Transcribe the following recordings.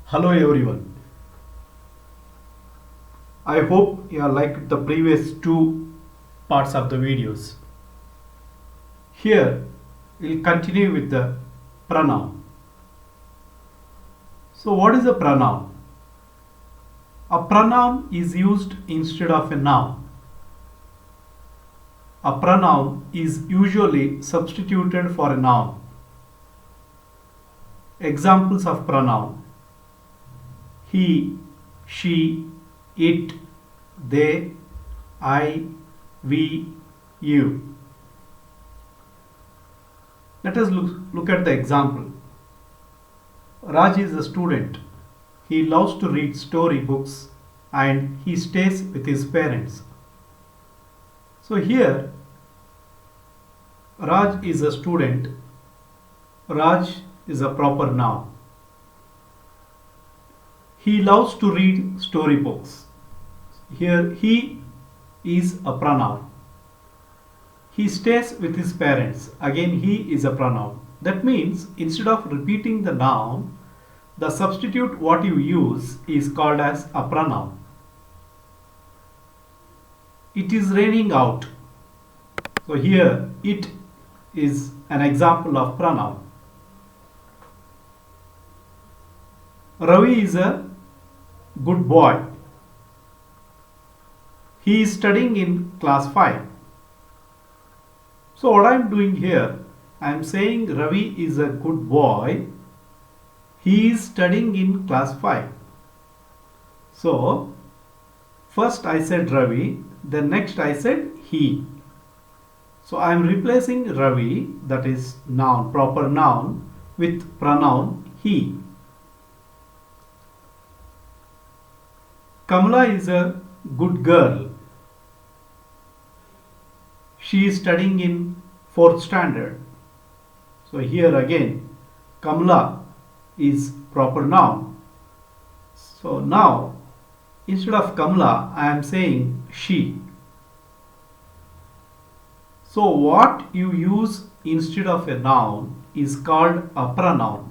Hello everyone. I hope you have liked the previous two parts of the videos. Here we'll continue with the pronoun. So what is a pronoun? A pronoun is used instead of a noun. A pronoun is usually substituted for a noun. Examples of pronoun: he, she, it, they, I, we, you. Let us look at the example. Raj is a student. He loves to read story books and he stays with his parents. So here Raj is a student. Raj is a proper noun. He loves to read storybooks. Here he is a pronoun. He stays with his parents. Again he is a pronoun. That means instead of repeating the noun, the substitute what you use is called as a pronoun. It is raining out. So here it is an example of pronoun. Ravi is a good boy. He is studying in class 5. So what I am doing here, I am saying Ravi is a good boy. He is studying in class 5. So first I said Ravi, then next I said he. So I am replacing Ravi, that is noun, proper noun, with pronoun he. Kamala is a good girl. She is studying in 4th standard. So here again Kamala is proper noun. So now instead of Kamala I am saying she. So what you use instead of a noun is called a pronoun.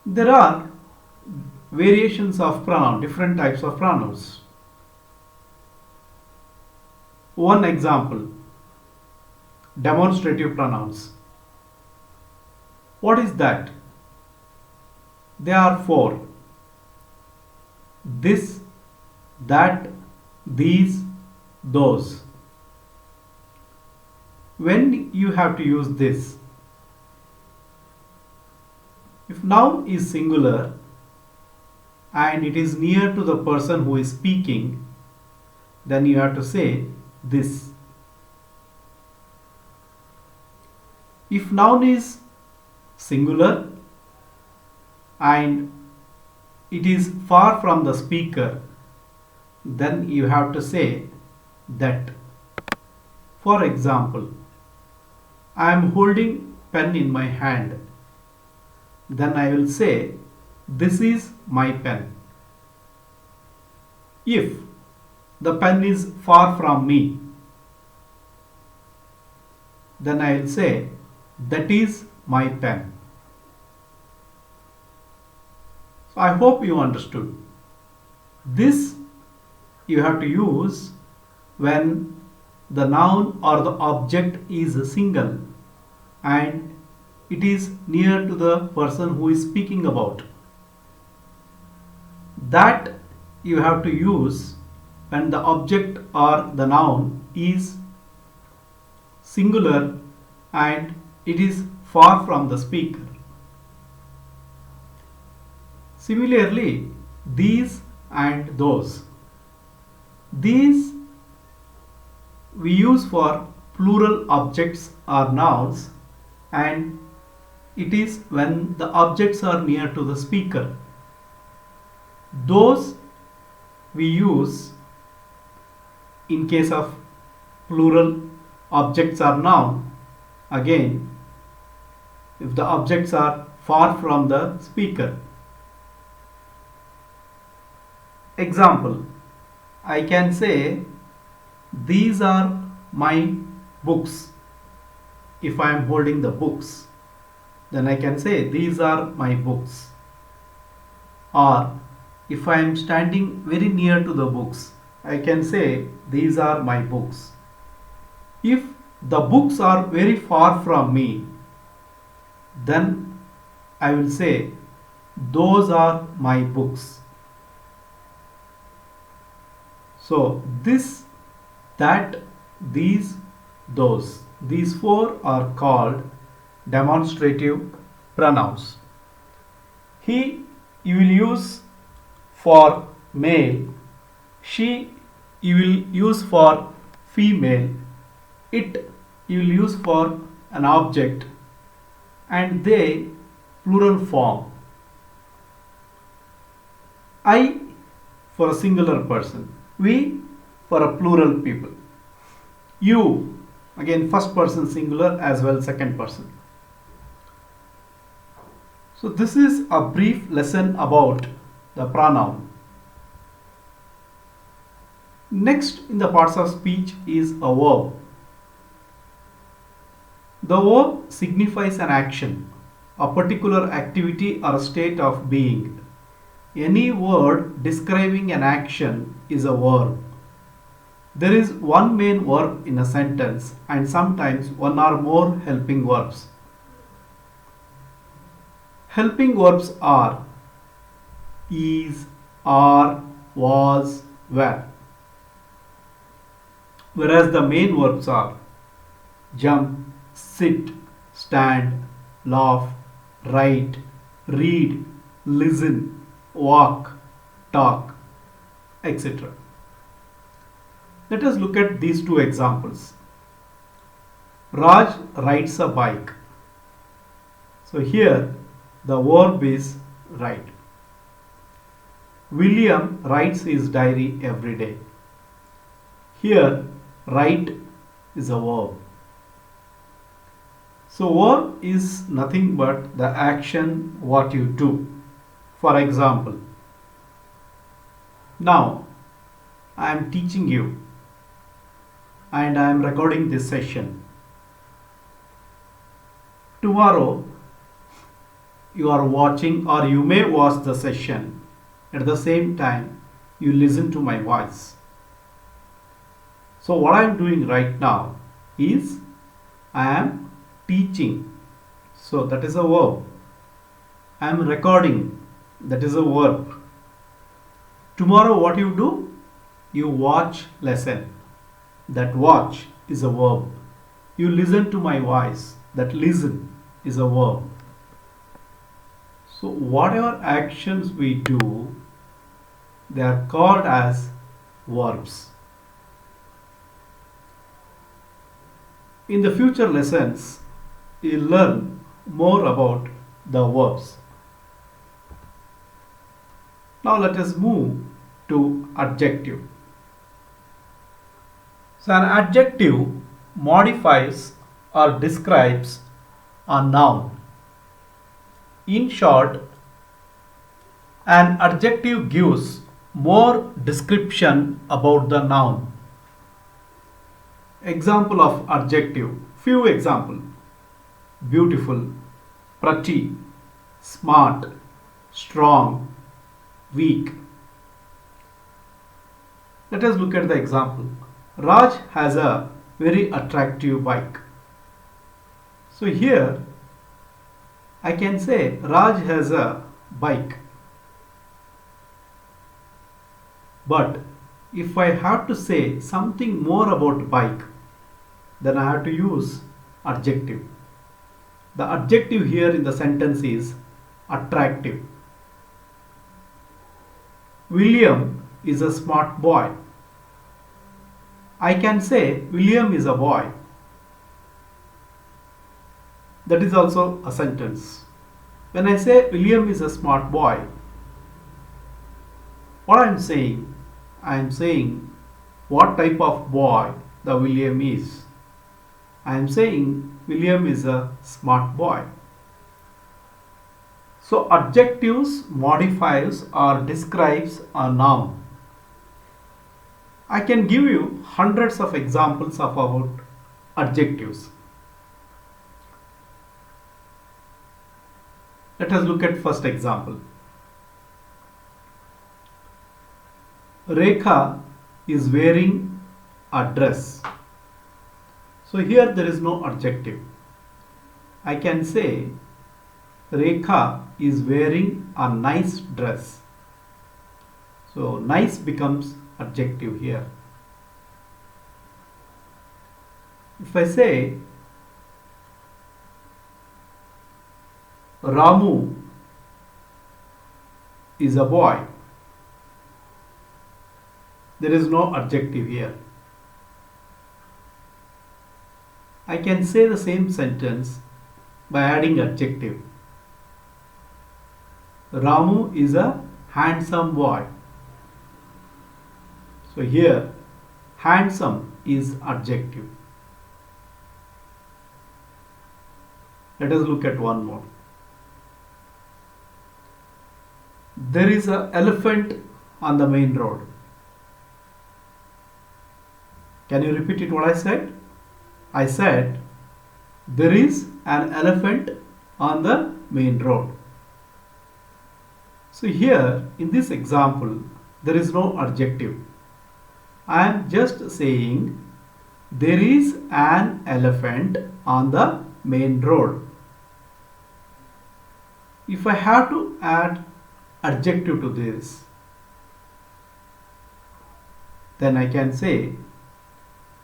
There are variations of pronoun, different types of pronouns. One example, demonstrative pronouns. What is that? There are 4. This, that, these, those. When you have to use this? If noun is singular and it is near to the person who is speaking, then you have to say this. If noun is singular and it is far from the speaker, then you have to say that. For example, I am holding pen in my hand. Then I will say this is my pen. If the pen is far from me, then I will say that is my pen. So I hope you understood. This you have to use when the noun or the object is single and it is near to the person who is speaking about. That you have to use when the object or the noun is singular and it is far from the speaker. Similarly, these and those. These we use for plural objects or nouns and it is when the objects are near to the speaker. Those we use in case of plural objects or noun, again if the objects are far from the speaker. Example, I can say these are my books if I am holding the books. then I can say these are my books. Or if I am standing very near to the books, I can say these are my books. If the books are very far from me, then I will say those are my books. So this, that, these, those. These four are called demonstrative pronouns. He you will use for male, she you will use for female, it you will use for an object, and they plural form. I for a singular person, we for a plural people, you again first person singular as well second person. So this is a brief lesson about the pronoun. Next in the parts of speech is a verb. The verb signifies an action, a particular activity or a state of being. Any word describing an action is a verb. There is one main verb in a sentence and sometimes one or more helping verbs. Helping verbs are is, are, was, were. Whereas the main verbs are jump, sit, stand, laugh, write, read, listen, walk, talk, etc. Let us look at these two examples. Raj rides a bike. So here the verb is ride. William writes his diary every day. Here write is a verb. So verb is nothing but the action what you do. For example, now I am teaching you and I am recording this session. Tomorrow you are watching or you may watch the session. At the same time you listen to my voice. So what I am doing right now is I am teaching. So that is a verb. I am recording. That is a verb. Tomorrow what you do? You watch lesson. That watch is a verb. You listen to my voice. That listen is a verb. So whatever actions we do, they are called as verbs. In the future lessons, you will learn more about the verbs. Now let us move to adjective. So an adjective modifies or describes a noun. In short, an adjective gives more description about the noun. Example of adjective. Few example. Beautiful, pretty, smart, strong, weak. Let us look at the example. Raj has a very attractive bike. So here I can say Raj has a bike. But if I have to say something more about bike, then I have to use adjective. The adjective here in the sentence is attractive. William is a smart boy. I can say William is a boy. That is also a sentence. When I say William is a smart boy, what I am saying what type of boy the William is. I am saying William is a smart boy. So adjectives modifies or describes a noun. I can give you hundreds of examples of about adjectives. Let us look at first example. Rekha is wearing a dress. So here there is no adjective. I can say Rekha is wearing a nice dress. So nice becomes adjective here. If I say Ramu is a boy, there is no adjective here. I can say the same sentence by adding adjective. Ramu is a handsome boy. So here handsome is adjective. Let us look at one more. There is an elephant on the main road. Can you repeat it what I said? I said there is an elephant on the main road. So here in this example there is no adjective. I am just saying there is an elephant on the main road. If I have to add adjective to this, then I can say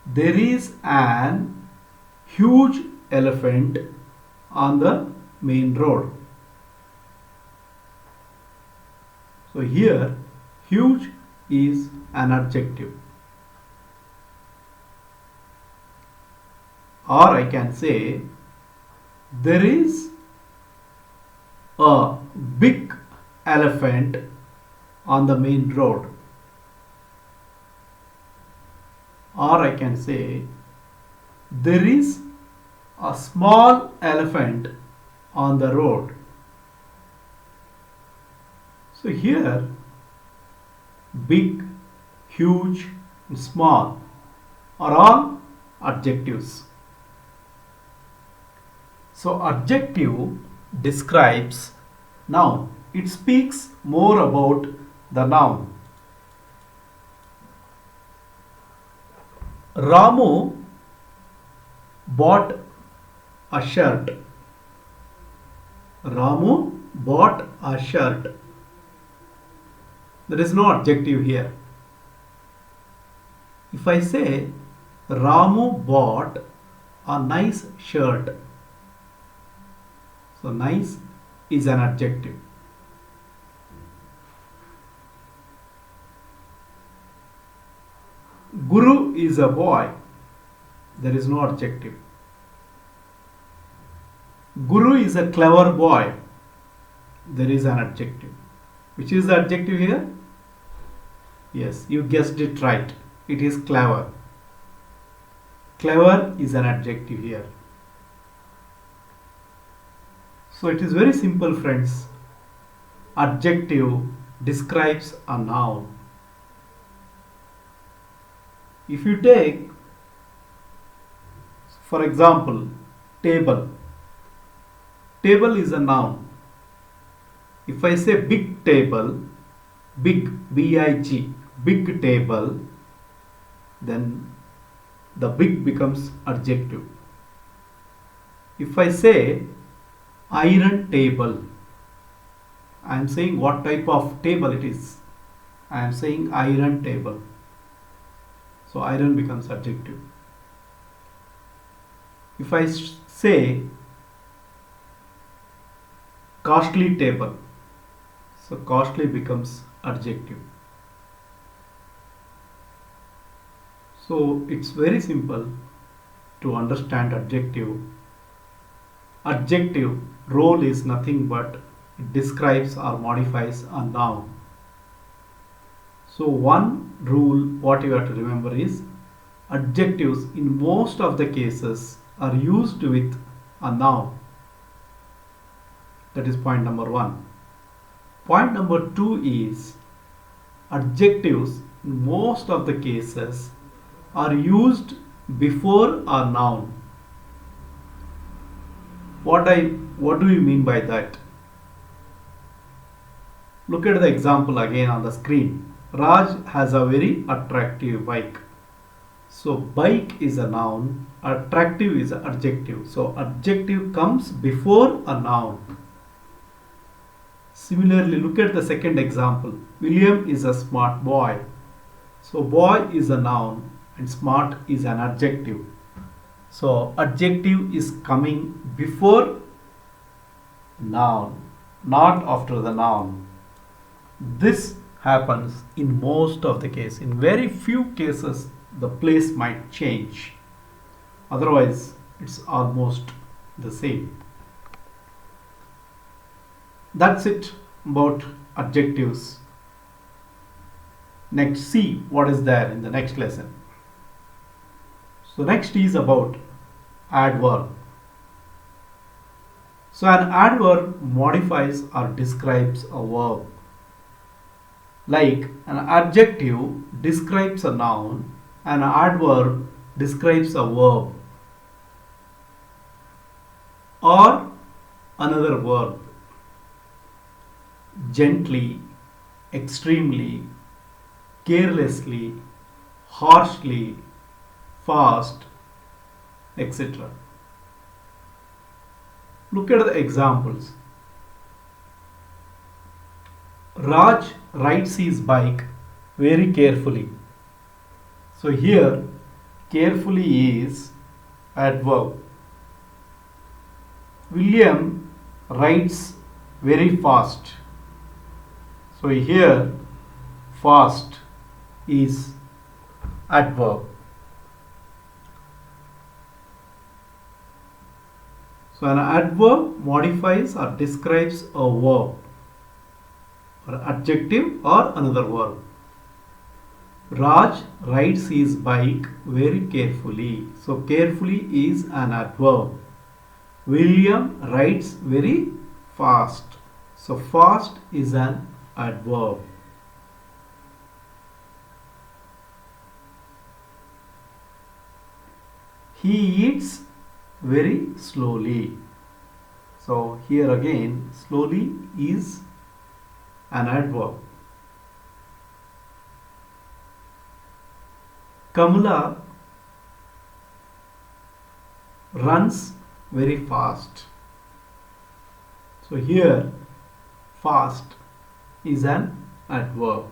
there is an huge elephant on the main road. So here huge is an adjective. Or I can say there is a big elephant on the main road. Or I can say there is a small elephant on the road. So here big, huge and small are all adjectives. So adjective describes noun. It speaks more about the noun. Ramu bought a shirt. Ramu bought a shirt. There is no adjective here. If I say Ramu bought a nice shirt, so nice is an adjective. Guru is a boy. There is no adjective. Guru is a clever boy. There is an adjective. Which is the adjective here? Yes, you guessed it right. It is clever. Clever is an adjective here. So it is very simple, friends. Adjective describes a noun. If you take, for example, table. Table is a noun. If I say big table, big, B-I-G, big table, then the big becomes adjective. If I say iron table, I am saying what type of table it is. I am saying iron table. So iron becomes adjective. If I say costly table, so costly becomes adjective. So it's very simple to understand adjective. Adjective role is nothing but it describes or modifies a noun. So one rule what you have to remember is adjectives in most of the cases are used with a noun. That is point number 1. Point number 2 is adjectives in most of the cases are used before a noun. What do you mean by that? Look at the example again on the screen. Raj has a very attractive bike. So bike is a noun, attractive is an adjective. So adjective comes before a noun. Similarly, look at the second example. William is a smart boy. So boy is a noun and smart is an adjective. So adjective is coming before noun, not after the noun. This happens in most of the case. In very few cases, the place might change. Otherwise, it's almost the same. That's it about adjectives. Next, see what is there in the next lesson. So next is about adverb. So an adverb modifies or describes a verb. Like an adjective describes a noun, an adverb describes a verb or another verb. Gently, extremely, carelessly, harshly, fast, etc. Look at the examples. Raj rides his bike very carefully. So here carefully is adverb. William rides very fast. So here fast is adverb. So an adverb modifies or describes a verb or adjective or another verb. Raj rides his bike very carefully. So carefully is an adverb. William rides very fast. So fast is an adverb. He eats very slowly. So here again slowly is an adverb. Kamala runs very fast. So here fast is an adverb.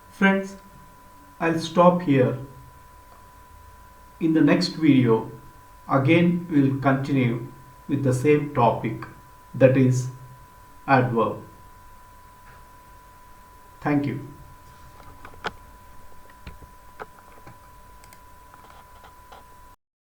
Friends, I'll stop here. In the next video, again we'll continue with the same topic, that is adverb. Thank you.